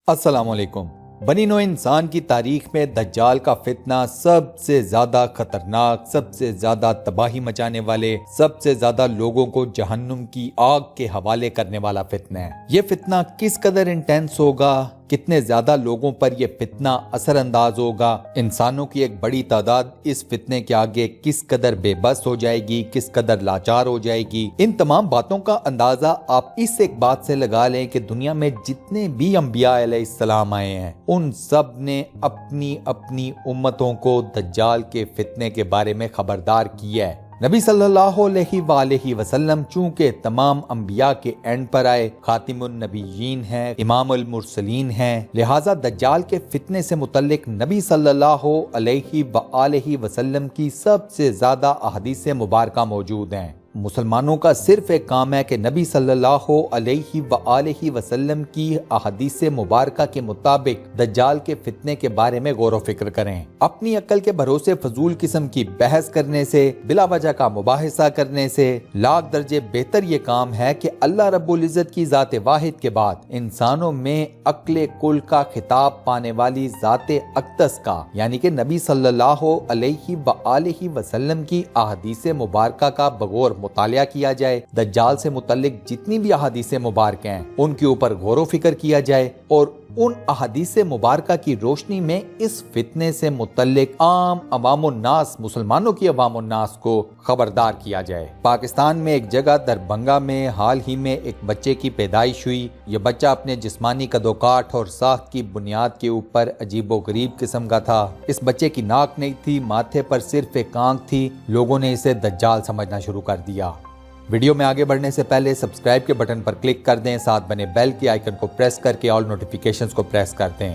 السلام علیکم۔ بنی نوع انسان کی تاریخ میں دجال کا فتنہ سب سے زیادہ خطرناک، سب سے زیادہ تباہی مچانے والے، سب سے زیادہ لوگوں کو جہنم کی آگ کے حوالے کرنے والا فتنہ ہے۔ یہ فتنہ کس قدر انٹینس ہوگا، کتنے زیادہ لوگوں پر یہ فتنہ اثر انداز ہوگا، انسانوں کی ایک بڑی تعداد اس فتنے کے آگے کس قدر بے بس ہو جائے گی، کس قدر لاچار ہو جائے گی، ان تمام باتوں کا اندازہ آپ اس ایک بات سے لگا لیں کہ دنیا میں جتنے بھی انبیاء علیہ السلام آئے ہیں ان سب نے اپنی اپنی امتوں کو دجال کے فتنے کے بارے میں خبردار کیا ہے۔ نبی صلی اللہ علیہ وآلہ وسلم چونکہ تمام انبیاء کے اینڈ پر آئے، خاتم النبیین ہیں، امام المرسلین ہیں، لہٰذا دجال کے فتنے سے متعلق نبی صلی اللہ علیہ وآلہ وسلم کی سب سے زیادہ احادیث مبارکہ موجود ہیں۔ مسلمانوں کا صرف ایک کام ہے کہ نبی صلی اللہ علیہ وآلہ وسلم کی احادیث مبارکہ کے مطابق دجال کے فتنے کے بارے میں غور و فکر کریں۔ اپنی عقل کے بھروسے فضول قسم کی بحث کرنے سے، بلا وجہ کا مباحثہ کرنے سے لاکھ درجے بہتر یہ کام ہے کہ اللہ رب العزت کی ذات واحد کے بعد انسانوں میں عقل کل کا خطاب پانے والی ذات اقدس کا، یعنی کہ نبی صلی اللہ علیہ وآلہ وسلم کی احادیث مبارکہ کا بغور مطالعہ کیا جائے، دجال سے متعلق جتنی بھی احادیث مبارکہ ہیں ان کے اوپر غور و فکر کیا جائے اور ان احادیث مبارکہ کی روشنی میں اس فتنے سے متعلق عام عوام الناس، مسلمانوں کی عوام الناس کو خبردار کیا جائے۔ پاکستان میں ایک جگہ دربھنگہ میں حال ہی میں ایک بچے کی پیدائش ہوئی۔ یہ بچہ اپنے جسمانی قد و کاٹ اور ساخت کی بنیاد کے اوپر عجیب و غریب قسم کا تھا۔ اس بچے کی ناک نہیں تھی، ماتھے پر صرف ایک آنکھ تھی۔ لوگوں نے اسے دجال سمجھنا شروع کر دیا۔ ویڈیو میں آگے بڑھنے سے پہلے سبسکرائب کے بٹن پر کلک کر دیں، ساتھ بنے بیل کے آئیکن کو پریس کر کے آل نوٹیفیکیشنز کو پریس کر دیں۔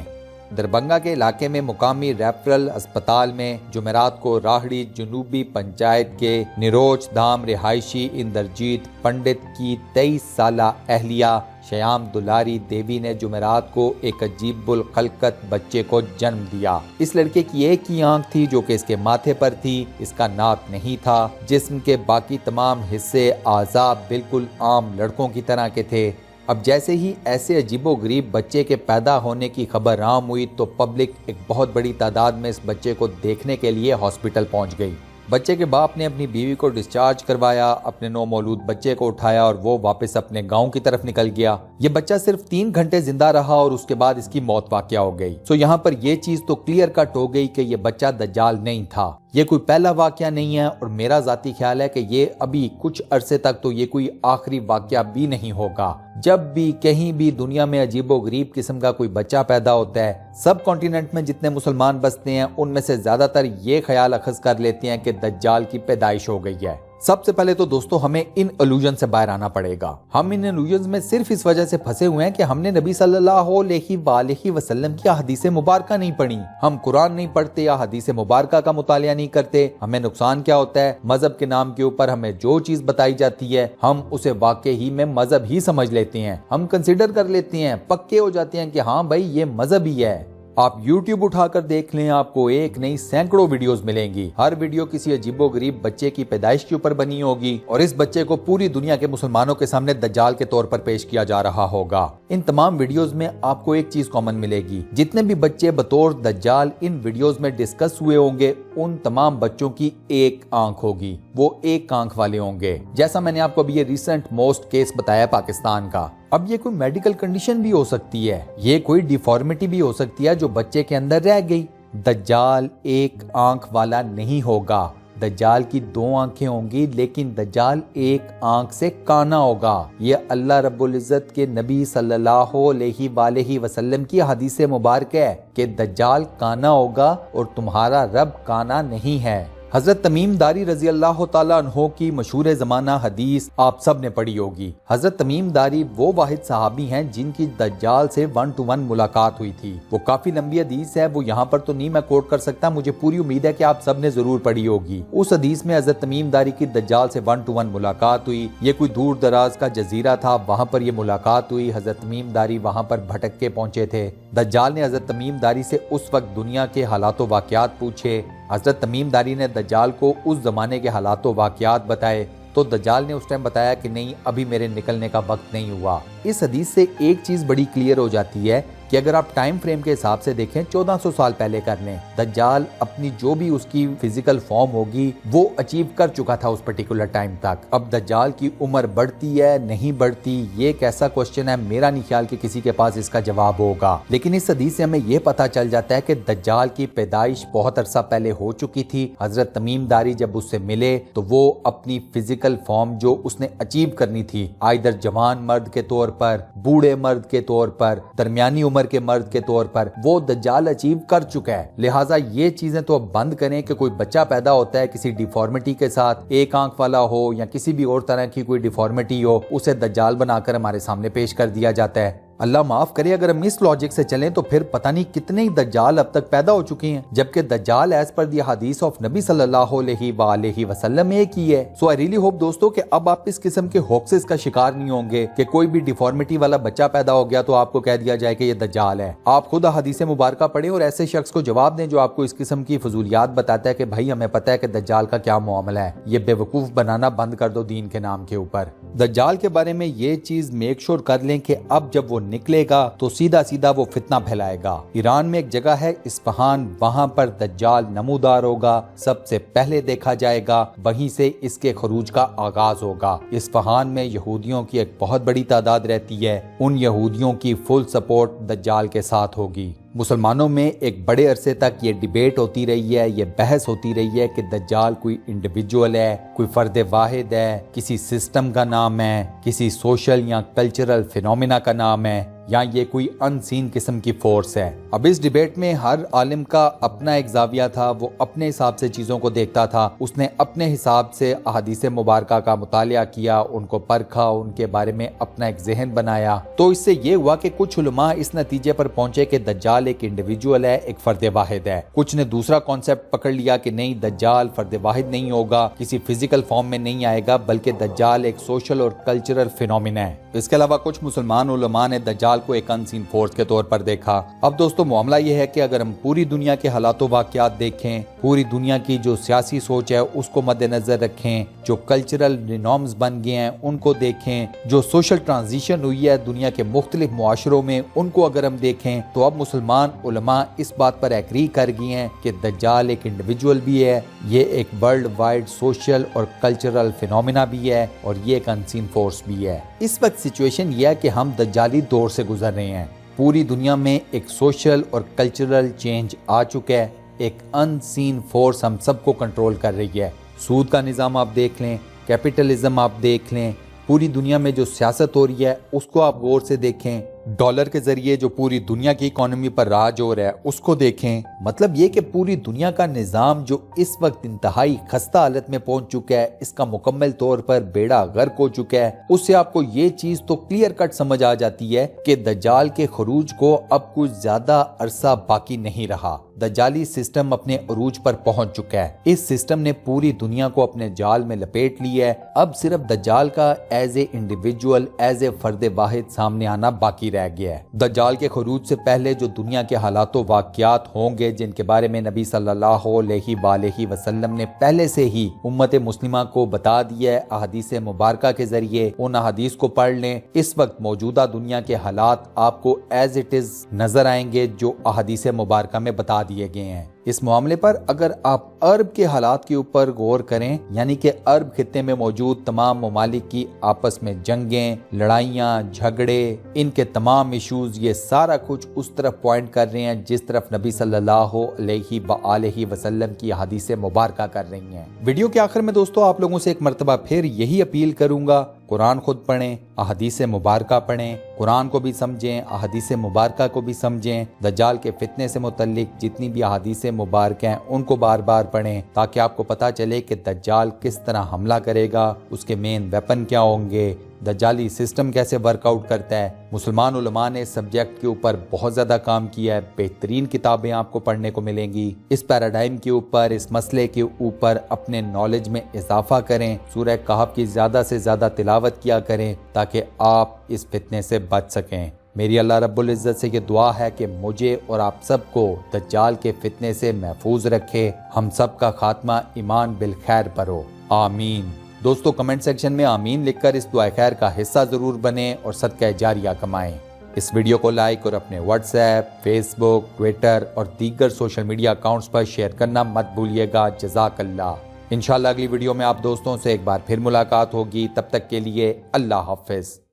دربھنگہ کے علاقے میں مقامی ریفرل اسپتال میں جمعرات کو راہڑی جنوبی پنچایت کے نروچ دھام رہائشی اندرجیت پنڈت کی 23 سالہ اہلیہ شیام دلاری دیوی نے جمعرات کو ایک عجیب الخلقت بچے کو جنم دیا۔ اس لڑکے کی ایک ہی آنکھ تھی جو کہ اس کے ماتھے پر تھی، اس کا ناک نہیں تھا، جسم کے باقی تمام حصے اعضاء بالکل عام لڑکوں کی طرح کے تھے۔ اب جیسے ہی ایسے عجیب و غریب بچے کے پیدا ہونے کی خبر عام ہوئی تو پبلک ایک بہت بڑی تعداد میں اس بچے کو دیکھنے کے لیے ہاسپٹل پہنچ گئی۔ بچے کے باپ نے اپنی بیوی کو ڈسچارج کروایا، اپنے نو مولود بچے کو اٹھایا اور وہ واپس اپنے گاؤں کی طرف نکل گیا۔ یہ بچہ صرف 3 گھنٹے زندہ رہا اور اس کے بعد اس کی موت واقع ہو گئی۔ یہاں پر یہ چیز تو کلیئر کٹ ہو گئی کہ یہ بچہ دجال نہیں تھا۔ یہ کوئی پہلا واقعہ نہیں ہے اور میرا ذاتی خیال ہے کہ یہ ابھی کچھ عرصے تک تو یہ کوئی آخری واقعہ بھی نہیں ہوگا۔ جب بھی کہیں بھی دنیا میں عجیب و غریب قسم کا کوئی بچہ پیدا ہوتا ہے، سب کانٹیننٹ میں جتنے مسلمان بستے ہیں ان میں سے زیادہ تر یہ خیال اخذ کر لیتے ہیں کہ دجال کی پیدائش ہو گئی ہے۔ سب سے پہلے تو دوستو ہمیں ان الوژن سے باہر آنا پڑے گا۔ ہم ان الوژن میں صرف اس وجہ سے پھنسے ہوئے ہیں کہ ہم نے نبی صلی اللہ علیہ وآلہ وسلم کی احادیث مبارکہ نہیں پڑھی، ہم قرآن نہیں پڑھتے یا حدیث مبارکہ کا مطالعہ نہیں کرتے۔ ہمیں نقصان کیا ہوتا ہے؟ مذہب کے نام کے اوپر ہمیں جو چیز بتائی جاتی ہے ہم اسے واقعی میں مذہب ہی سمجھ لیتے ہیں، ہم کنسیڈر کر لیتے ہیں، پکے ہو جاتے ہیں کہ ہاں بھائی یہ مذہب ہی ہے۔ آپ یوٹیوب اٹھا کر دیکھ لیں، آپ کو ایک نہیں سینکڑوں ویڈیوز ملیں گی، ہر ویڈیو کسی عجیب و غریب بچے کی پیدائش کے اوپر بنی ہوگی اور اس بچے کو پوری دنیا کے مسلمانوں کے سامنے دجال کے طور پر پیش کیا جا رہا ہوگا۔ ان تمام ویڈیوز میں آپ کو ایک چیز کامن ملے گی، جتنے بھی بچے بطور دجال ان ویڈیوز میں ڈسکس ہوئے ہوں گے ان تمام بچوں کی ایک آنکھ ہوگی، وہ ایک آنکھ والے ہوں گے۔ جیسا میں نے آپ کو ابھی یہ ریسنٹ موسٹ کیس بتایا پاکستان کا، اب یہ کوئی میڈیکل کنڈیشن بھی ہو سکتی ہے، یہ کوئی ڈیفارمیٹی بھی ہو سکتی ہے جو بچے کے اندر رہ گئی۔ دجال ایک آنکھ والا نہیں ہوگا، دجال کی 2 آنکھیں ہوں گی لیکن دجال ایک آنکھ سے کانا ہوگا۔ یہ اللہ رب العزت کے نبی صلی اللہ علیہ وآلہ وسلم کی حدیث مبارکہ ہے کہ دجال کانا ہوگا اور تمہارا رب کانا نہیں ہے۔ حضرت تمیم داری رضی اللہ تعالیٰ عنہ کی مشہور زمانہ حدیث آپ سب نے پڑھی ہوگی۔ حضرت تمیم داری وہ واحد صحابی ہیں جن کی دجال سے 1 to 1 ملاقات ہوئی تھی۔ وہ کافی لمبی حدیث ہے، وہ یہاں پر تو نہیں میں کوٹ کر سکتا، مجھے پوری امید ہے کہ آپ سب نے ضرور پڑھی ہوگی۔ اس حدیث میں حضرت تمیم داری کی دجال سے 1 to 1 ملاقات ہوئی۔ یہ کوئی دور دراز کا جزیرہ تھا، وہاں پر یہ ملاقات ہوئی۔ حضرت تمیم داری وہاں پر بھٹک کے پہنچے تھے۔ دجال نے حضرت تمیم داری سے اس وقت دنیا کے حالات و واقعات پوچھے۔ حضرت تمیم داری نے دجال کو اس زمانے کے حالات و واقعات بتائے تو دجال نے اس ٹائم بتایا کہ نہیں، ابھی میرے نکلنے کا وقت نہیں ہوا۔ اس حدیث سے ایک چیز بڑی کلیئر ہو جاتی ہے کہ اگر آپ ٹائم فریم کے حساب سے دیکھیں 1400 سال پہلے کر لیں، دجال اپنی جو بھی اس کی فزیکل فارم ہوگی وہ اچیو کر چکا تھا اس پرٹیکولر ٹائم تک۔ اب دجال کی عمر بڑھتی ہے نہیں بڑھتی، یہ ایک ایسا کوشچن ہے، میرا نہیں خیال کہ کسی کے پاس اس کا جواب ہوگا، لیکن اس حدیث سے ہمیں یہ پتا چل جاتا ہے کہ دجال کی پیدائش بہت عرصہ پہلے ہو چکی تھی۔ حضرت تمیم داری جب اس سے ملے تو وہ اپنی فزیکل فارم جو اس نے اچیو کرنی تھی، آئیدر جوان مرد کے طور پر، بوڑھے مرد کے طور پر، درمیانی عمر کے مرد کے طور پر، وہ دجال اچیو کر چکا ہے۔ لہٰذا یہ چیزیں تو اب بند کریں کہ کوئی بچہ پیدا ہوتا ہے کسی ڈیفارمیٹی کے ساتھ، ایک آنکھ والا ہو یا کسی بھی اور طرح کی کوئی ڈیفارمیٹی ہو، اسے دجال بنا کر ہمارے سامنے پیش کر دیا جاتا ہے۔ اللہ معاف کرے اگر ہم اس لاجک سے چلیں تو پھر پتہ نہیں کتنے ہی دجال اب تک پیدا ہو چکی ہیں، جبکہ دجال ایز پر دی حدیث آف نبی صلی اللہ علیہ وآلہ وسلم ایک ہی ہے۔ سو آئی ریلی ہوپ دوستو کہ اب آپ اس قسم کے ہوکسز کا شکار نہیں ہوں گے کہ کوئی بھی ڈیفارمیٹی والا بچہ پیدا ہو گیا تو آپ کو کہہ دیا جائے کہ یہ دجال ہے۔ آپ خود حدیث مبارکہ پڑھیں اور ایسے شخص کو جواب دیں جو آپ کو اس قسم کی فضولیات بتاتا ہے کہ بھائی ہمیں پتہ ہے کہ دجال کا کیا معاملہ ہے، یہ بے وقوف بنانا بند کر دو دین کے نام کے اوپر۔ دجال کے بارے میں یہ چیز میک شور کر لیں کہ اب جب وہ نکلے گا تو سیدھا وہ فتنہ پھیلائے گا۔ ایران میں ایک جگہ ہے اصفہان، وہاں پر دجال نمودار ہوگا، سب سے پہلے دیکھا جائے گا، وہیں سے اس کے خروج کا آغاز ہوگا۔ اصفہان میں یہودیوں کی ایک بہت بڑی تعداد رہتی ہے، ان یہودیوں کی فل سپورٹ دجال کے ساتھ ہوگی۔ مسلمانوں میں ایک بڑے عرصے تک یہ ڈیبیٹ ہوتی رہی ہے، یہ بحث ہوتی رہی ہے کہ دجال کوئی انڈیویجول ہے، کوئی فرد واحد ہے، کسی سسٹم کا نام ہے، کسی سوشل یا کلچرل فینومینا کا نام ہے، یا یہ کوئی ان سین قسم کی فورس ہے۔ اب اس ڈیبیٹ میں ہر عالم کا اپنا ایک زاویہ تھا، وہ اپنے حساب سے چیزوں کو دیکھتا تھا، اس نے اپنے حساب سے احادیث مبارکہ کا مطالعہ کیا، ان کو پرکھا، ان کے بارے میں اپنا ایک ذہن بنایا۔ تو اس سے یہ ہوا کہ کچھ علماء اس نتیجے پر پہنچے کہ دجال ایک انڈیویجول ہے، ایک فرد واحد ہے۔ کچھ نے دوسرا کانسیپٹ پکڑ لیا کہ نہیں، دجال فرد واحد نہیں ہوگا، کسی فزیکل فارم میں نہیں آئے گا، بلکہ دجال ایک سوشل اور کلچرل فینومینا ہے۔ اس کے علاوہ کچھ مسلمان علماء نے دجال کو ایک ان سین فورس کے طور پر دیکھا۔ اب دوستو معاملہ یہ ہے کہ اگر ہم پوری دنیا کے حالات و واقعات دیکھیں، پوری دنیا کی جو سیاسی سوچ ہے اس کو مد نظر رکھیں، جو کلچرل رینومز بن گئے ہیں ان کو دیکھیں، جو سوشل ٹرانزیشن ہوئی ہے دنیا کے مختلف معاشروں میں ان کو اگر ہم دیکھیں، تو اب مسلمان علماء اس بات پر ایگری کر گئے ہیں کہ دجال ایک انڈیویجول بھی ہے، یہ ایک ورلڈ وائڈ سوشل اور کلچرل فینومینا بھی ہے، اور یہ ایک ان سین فورس بھی ہے۔ اس وقت سچویشن یہ ہے کہ ہم دجالی دور سے گزر رہے ہیں، پوری دنیا میں ایک سوشل اور کلچرل چینج آ چکا ہے، ایک ان سین فورس ہم سب کو کنٹرول کر رہی ہے۔ سود کا نظام آپ دیکھ لیں، کیپٹلزم آپ دیکھ لیں، پوری دنیا میں جو سیاست ہو رہی ہے اس کو آپ غور سے دیکھیں، ڈالر کے ذریعے جو پوری دنیا کی اکانومی پر راج ہو رہا ہے اس کو دیکھیں۔ مطلب یہ کہ پوری دنیا کا نظام جو اس وقت انتہائی خستہ حالت میں پہنچ چکا ہے، اس کا مکمل طور پر بیڑا غرق ہو چکا ہے، اس سے آپ کو یہ چیز تو کلیئر کٹ سمجھ آ جاتی ہے کہ دجال کے خروج کو اب کچھ زیادہ عرصہ باقی نہیں رہا۔ دجالی سسٹم اپنے عروج پر پہنچ چکا ہے، اس سسٹم نے پوری دنیا کو اپنے جال میں لپیٹ لیا ہے، اب صرف دجال کا as a individual, as a فرد واحد سامنے آنا باقی رہ گیا ہے۔ دجال کے خروج سے پہلے جو دنیا کے حالات و واقعات ہوں گے جن کے بارے میں نبی صلی اللہ علیہ وآلہ وسلم نے پہلے سے ہی امت مسلمہ کو بتا دیا ہے احادیث مبارکہ کے ذریعے، ان احادیث کو پڑھ لیں، اس وقت موجودہ دنیا کے حالات آپ کو ایز اٹ از نظر آئیں گے جو احادیث مبارکہ میں بتا دیے گئے ہیں۔ اس معاملے پر اگر آپ عرب کے حالات کے اوپر غور کریں، یعنی کہ عرب خطے میں موجود تمام ممالک کی آپس میں جنگیں، لڑائیاں، جھگڑے، ان کے تمام ایشوز، یہ سارا کچھ اس طرف پوائنٹ کر رہے ہیں جس طرف نبی صلی اللہ علیہ وآلہ وسلم کی احادیث مبارکہ کر رہی ہیں۔ ویڈیو کے آخر میں دوستو آپ لوگوں سے ایک مرتبہ پھر یہی اپیل کروں گا، قرآن خود پڑھیں، احادیث مبارکہ پڑھیں، قرآن کو بھی سمجھیں، احادیث مبارکہ کو بھی سمجھیں، دجال کے فتنے سے متعلق جتنی بھی احادیث مبارکہ ہیں ان کو بار بار پڑھیں تاکہ آپ کو پتہ چلے کہ دجال کس طرح حملہ کرے گا، اس کے مین ویپن کیا ہوں گے، دجالی سسٹم کیسے ورک آؤٹ کرتا ہے۔ مسلمان علماء نے اس سبجیکٹ کے اوپر بہت زیادہ کام کیا ہے، بہترین کتابیں آپ کو پڑھنے کو ملیں گی۔ اس پیراڈائم کے اوپر، اس مسئلے کے اوپر اپنے نالج میں اضافہ کریں، سورہ کہف کی زیادہ سے زیادہ تلاوت کیا کریں تاکہ آپ اس فتنے سے بچ سکیں۔ میری اللہ رب العزت سے یہ دعا ہے کہ مجھے اور آپ سب کو دجال کے فتنے سے محفوظ رکھے، ہم سب کا خاتمہ ایمان بالخیر پر ہو، آمین۔ دوستو کمنٹ سیکشن میں آمین لکھ کر اس دعا خیر کا حصہ ضرور بنیں اور صدقہ جاریہ کمائیں۔ اس ویڈیو کو لائک اور اپنے واٹس ایپ، فیس بک، ٹویٹر اور دیگر سوشل میڈیا اکاؤنٹس پر شیئر کرنا مت بھولیے گا۔ جزاک اللہ۔ انشاءاللہ اگلی ویڈیو میں آپ دوستوں سے ایک بار پھر ملاقات ہوگی، تب تک کے لیے اللہ حافظ۔